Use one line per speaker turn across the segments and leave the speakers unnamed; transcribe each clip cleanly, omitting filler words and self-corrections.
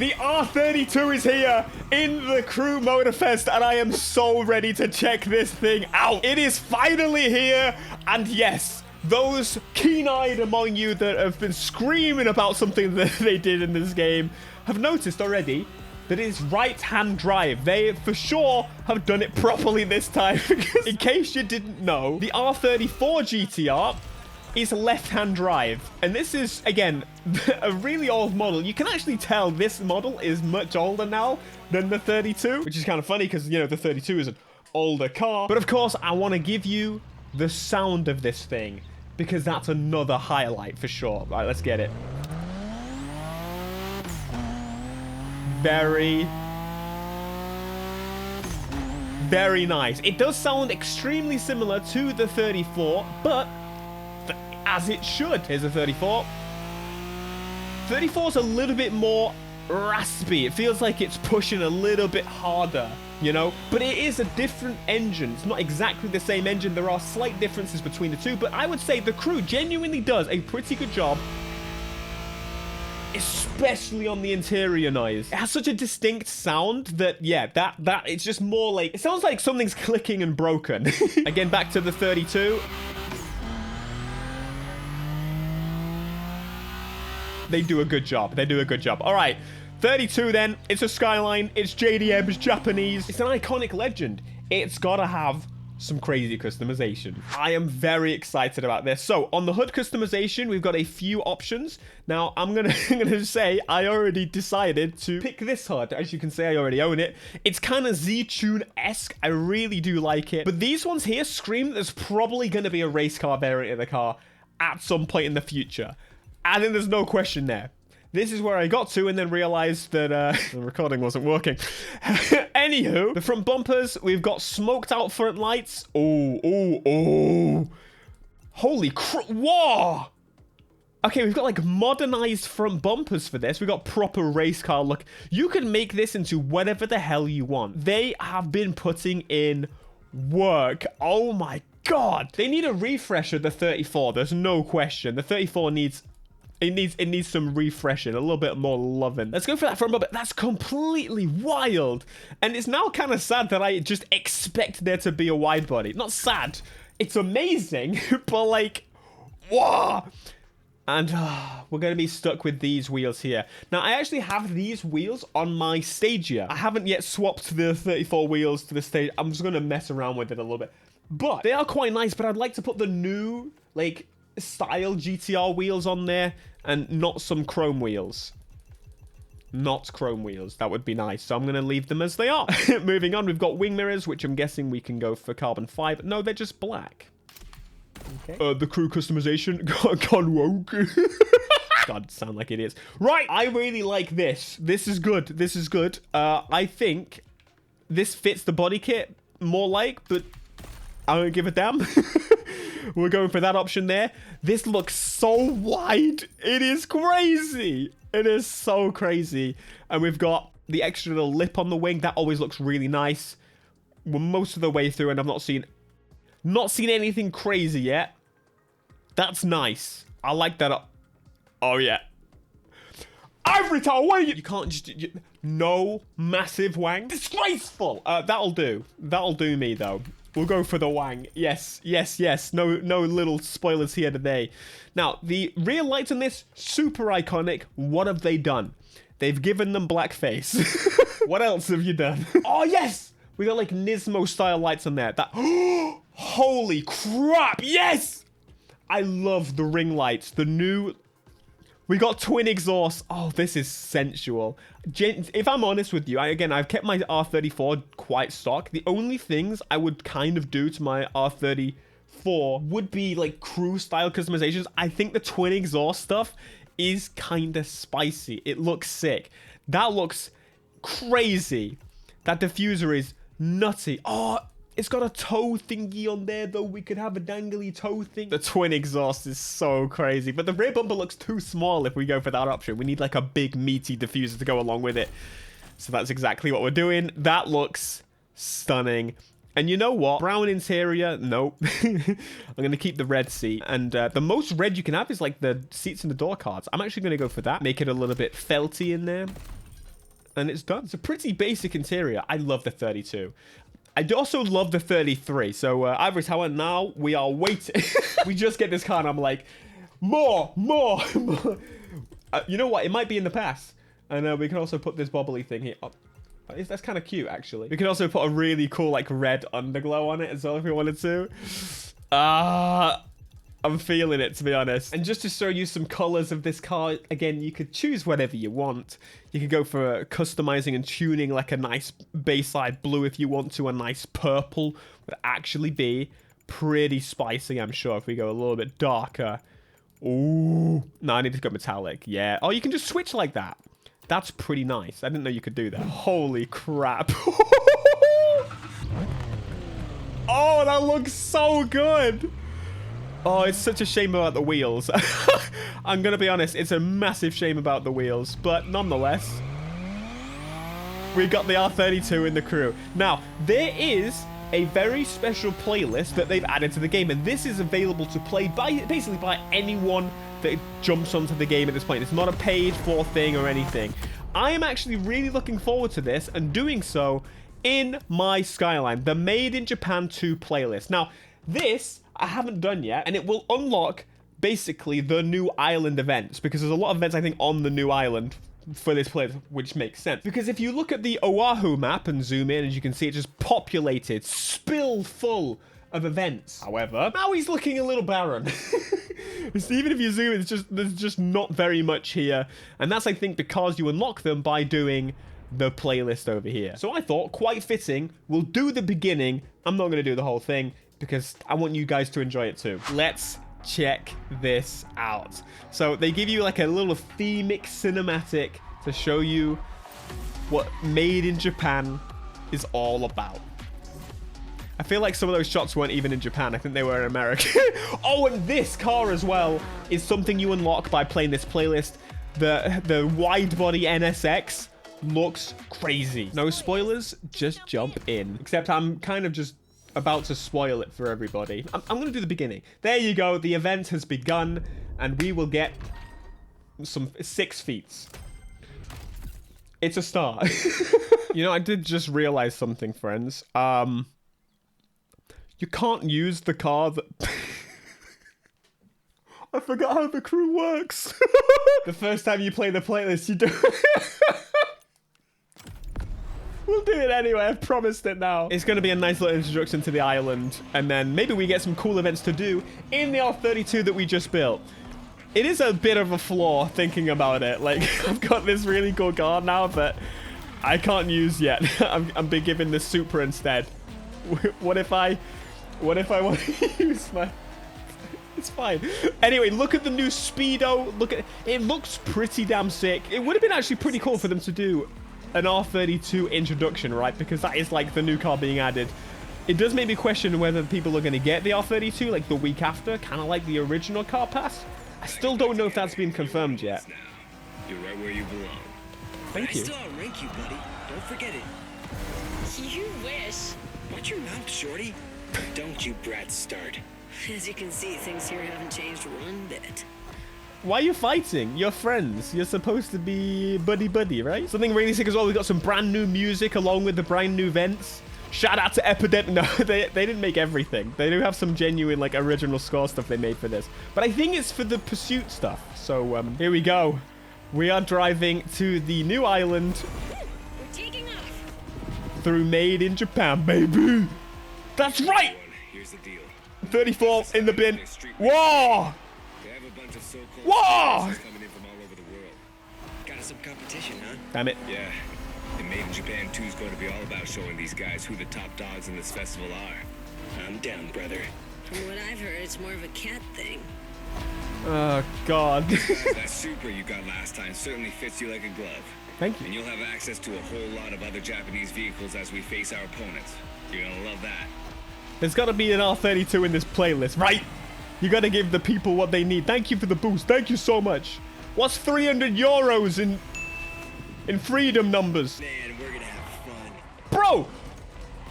The R32 is here in the Crew Motorfest, and I am so ready to check this thing out. It is finally here, and yes, those keen-eyed among you that have been screaming about something that they did in this game have noticed already that it is right-hand drive. They, for sure, have done it properly this time. In case you didn't know, the R34 GTR is left-hand drive. And this is, again, a really old model. You can actually tell this model is much older now than the 32, which is kind of funny because, you know, the 32 is an older car. But, of course, I want to give you the sound of this thing because that's another highlight for sure. Right, let's get it. Very nice. It does sound extremely similar to the 34, but as it should. Here's a 34. 34 is a little bit more raspy. It feels like it's pushing a little bit harder, you know? But it is a different engine. It's not exactly the same engine. There are slight differences between the two, but I would say the Crew genuinely does a pretty good job, especially on the interior noise. It has such a distinct sound that, yeah, that it's just more like, it sounds like something's clicking and broken. Again, back to the 32. They do a good job. They do a good job. All right, 32 then. It's a Skyline. It's JDM's Japanese. It's an iconic legend. It's got to have some crazy customization. I am very excited about this. So on the hood customization, we've got a few options. Now I'm gonna say I already decided to pick this hood. As you can see, I already own it. It's kind of Z-Tune-esque. I really do like it. But these ones here scream that there's probably gonna be a race car variant of the car at some point in the future. And then there's no question there. This is where I got to and then realized that the recording wasn't working. Anywho, the front bumpers, we've got smoked out front lights. Oh. Holy crap. Whoa. Okay, we've got like modernized front bumpers for this. We've got proper race car look. You can make this into whatever the hell you want. They have been putting in work. Oh my God. They need a refresher, the 34. There's no question. The 34 needs... It needs some refreshing, a little bit more loving. Let's go for that front bumper. That's completely wild. And it's now kind of sad that I just expect there to be a wide body. Not sad. It's amazing, but like, whoa. And we're going to be stuck with these wheels here. Now, I actually have these wheels on my Stagia. I haven't yet swapped the 34 wheels to the Stagia. I'm just going to mess around with it a little bit. But they are quite nice, but I'd like to put the new, like, style GTR wheels on there and not some chrome wheels. Not chrome wheels. That would be nice. So I'm going to leave them as they are. Moving on, we've got wing mirrors, which I'm guessing we can go for carbon fiber. No, they're just black. Okay. The Crew customization gone woke. God, sound like idiots. Right, I really like this. This is good. This is good. I think this fits the body kit more like, but I don't give a damn. We're going for that option there. This looks so wide. It is crazy. It is so crazy. And we've got the extra little lip on the wing. That always looks really nice. We're most of the way through and I've not seen anything crazy yet. That's nice. I like that. Oh, yeah. Every time, what are you can't just... no massive wang. Disgraceful. That'll do. That'll do me, though. We'll go for the wang. Yes. No little spoilers here today. Now, the rear lights on this, super iconic. What have they done? They've given them blackface. What else have you done? Oh, yes! We got, like, Nismo-style lights on there. That... Holy crap! Yes! I love the ring lights. The new... We got twin exhausts. Oh, this is sensual. If I'm honest with you, I've kept my R34 quite stock. The only things I would kind of do to my R34 would be like Crew style customizations. I think the twin exhaust stuff is kind of spicy. It looks sick. That looks crazy. That diffuser is nutty. Oh, it's got a toe thingy on there, though. We could have a dangly toe thing. The twin exhaust is so crazy. But the rear bumper looks too small if we go for that option. We need like a big, meaty diffuser to go along with it. So that's exactly what we're doing. That looks stunning. And you know what? Brown interior, nope. I'm going to keep the red seat. And the most red you can have is like the seats and the door cards. I'm actually going to go for that. Make it a little bit felty in there. and it's done. It's a pretty basic interior. I love the 32. I also love the 33. So, Ivory's Tower, now we are waiting. We just get this car, and I'm like, more. You know what? It might be in the past. And we can also put this bobbly thing here. Oh, that's kind of cute, actually. We can also put a really cool, like, red underglow on it as well if we wanted to. I'm feeling it, to be honest. And just to show you some colors of this car, again, you could choose whatever you want. You could go for customizing and tuning like a nice Bayside blue if you want to. A nice purple would actually be pretty spicy, I'm sure, if we go a little bit darker. Ooh. No, I need to go metallic. Yeah. Oh, you can just switch like that. That's pretty nice. I didn't know you could do that. Holy crap. Oh, that looks so good. Oh, it's such a shame about the wheels. I'm going to be honest. It's a massive shame about the wheels. But nonetheless, we got the R32 in the crew. Now, there is a very special playlist that they've added to the game. And this is available to play basically by anyone that jumps onto the game at this point. It's not a paid for thing or anything. I am actually really looking forward to this and doing so in my Skyline, the Made in Japan 2 playlist. Now, this I haven't done yet, and it will unlock basically the new island events, because there's a lot of events, I think, on the new island for this playlist, which makes sense. Because if you look at the Oahu map and zoom in, as you can see, it's just populated, spill full of events. However, now he's looking a little barren. Even if you zoom in, there's just not very much here. And that's, I think, because you unlock them by doing the playlist over here. So I thought, quite fitting, we'll do the beginning. I'm not going to do the whole thing because I want you guys to enjoy it too. Let's check this out. So they give you like a little themic cinematic to show you what Made in Japan is all about. I feel like some of those shots weren't even in Japan. I think they were in America. Oh, and this car as well is something you unlock by playing this playlist. The wide body NSX looks crazy. No spoilers, just jump in. Except I'm kind of just about to spoil it for everybody. I'm going to do the beginning. There you go. The event has begun, and we will get some 6 feats. It's a start. You know, I did just realize something, friends. You can't use the car that... I forgot how the crew works. The first time you play the playlist, you do... We'll do it anyway. I've promised it now. It's going to be a nice little introduction to the island. And then maybe we get some cool events to do in the R32 that we just built. It is a bit of a flaw thinking about it. Like, I've got this really cool car now that I can't use yet. I'm being given the Supra instead. What if I want to use my... It's fine. Anyway, look at the new Speedo. Look at it. Looks pretty damn sick. It would have been actually pretty cool for them to do an R32 introduction, right? Because that is like the new car being added. It does make me question whether people are going to get the R32 like the week after, kind of like the original car pass. I still don't know if that's been confirmed yet.
You're right where you belong.
Thank you.
I still outrank you, buddy. Don't forget it.
You wish.
Watch your mouth, shorty. Don't you brats start.
As you can see, things here haven't changed one bit.
Why are you fighting? You're friends. You're supposed to be buddy-buddy, right? Something really sick as well. We got some brand new music along with the brand new vents. Shout out to Epidemic. No, they didn't make everything. They do have some genuine, like, original score stuff they made for this. But I think it's for the pursuit stuff. So, here we go. We are driving to the new island.
We're taking off.
Through Made in Japan, baby. That's right.
Here's the deal.
34 in the bin. Whoa! Whoa!
Coming in from all over the world. Got us some competition, huh?
Damn it.
Yeah. And Made in Japan 2 is going to be all about showing these guys who the top dogs in this festival are. I'm down, brother.
From what I've heard, it's more of a cat thing.
Oh, God.
That Supra you got last time certainly fits you like a glove.
Thank you.
And you'll have access to a whole lot of other Japanese vehicles as we face our opponents. You're gonna love that.
There's got to be an R32 in this playlist, right? You got to give the people what they need. Thank you for the boost. Thank you so much. What's 300 euros in freedom numbers?
Man, we're gonna have fun.
Bro,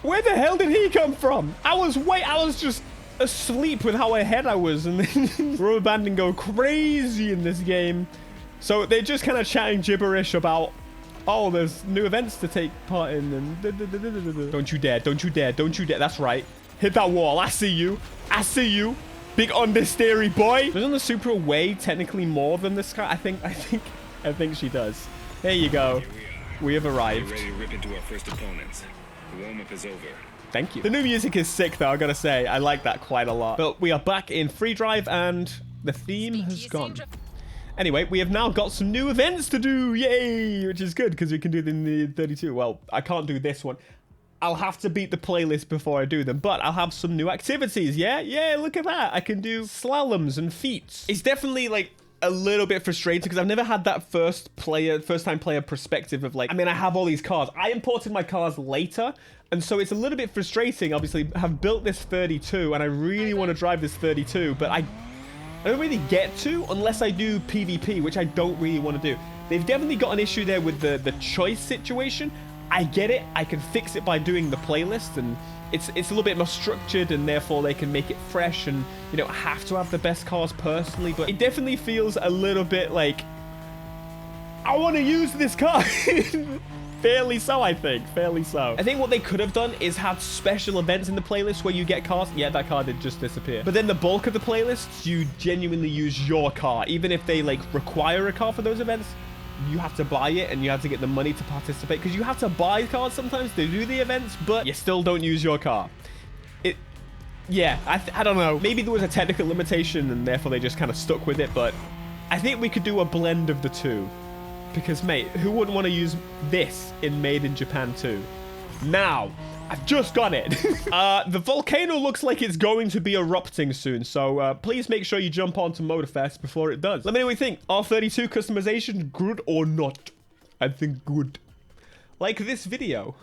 where the hell did he come from? I was just asleep with how ahead I was, and then Rubber Banding go crazy in this game. So they're just kind of chatting gibberish about Oh, there's new events to take part in. And don't you dare. Don't you dare. Don't you dare. That's right. Hit that wall. I see you. I see you. Big understeery boy. Doesn't the Supra weigh technically more than this car? I think she does. There you go. We have arrived.
We're ready to rip into our first opponents. The warm-up is over.
Thank you. The new music is sick, though, I gotta say. I like that quite a lot. But we are back in free drive, and the theme has gone. Anyway, we have now got some new events to do. Yay! Which is good, because we can do them in the 32. Well, I can't do this one. I'll have to beat the playlist before I do them, but I'll have some new activities, yeah? Yeah, look at that. I can do slaloms and feats. It's definitely, like, a little bit frustrating because I've never had that first time player perspective of, like, I mean, I have all these cars. I imported my cars later, and so it's a little bit frustrating, obviously. Have built this 32, and I really want to drive this 32, but I don't really get to unless I do PvP, which I don't really want to do. They've definitely got an issue there with the choice situation. I get it. I can fix it by doing the playlist, and it's a little bit more structured, and therefore they can make it fresh, and you don't have to have the best cars personally, but it definitely feels a little bit like I want to use this car. Fairly so, I think. Fairly so. I think what they could have done is have special events in the playlist where you get cars. Yeah, that car did just disappear. But then the bulk of the playlists, you genuinely use your car. Even if they, like, require a car for those events, you have to buy it and you have to get the money to participate. Because you have to buy cars sometimes to do the events, but you still don't use your car. Yeah, I don't know. Maybe there was a technical limitation and therefore they just kind of stuck with it, but I think we could do a blend of the two. Because, mate, who wouldn't want to use this in Made in Japan 2? Now, I've just got it. The volcano looks like it's going to be erupting soon, so please make sure you jump onto Motorfest before it does. Let me know what you think. R32 customization, good or not? I think good. Like this video.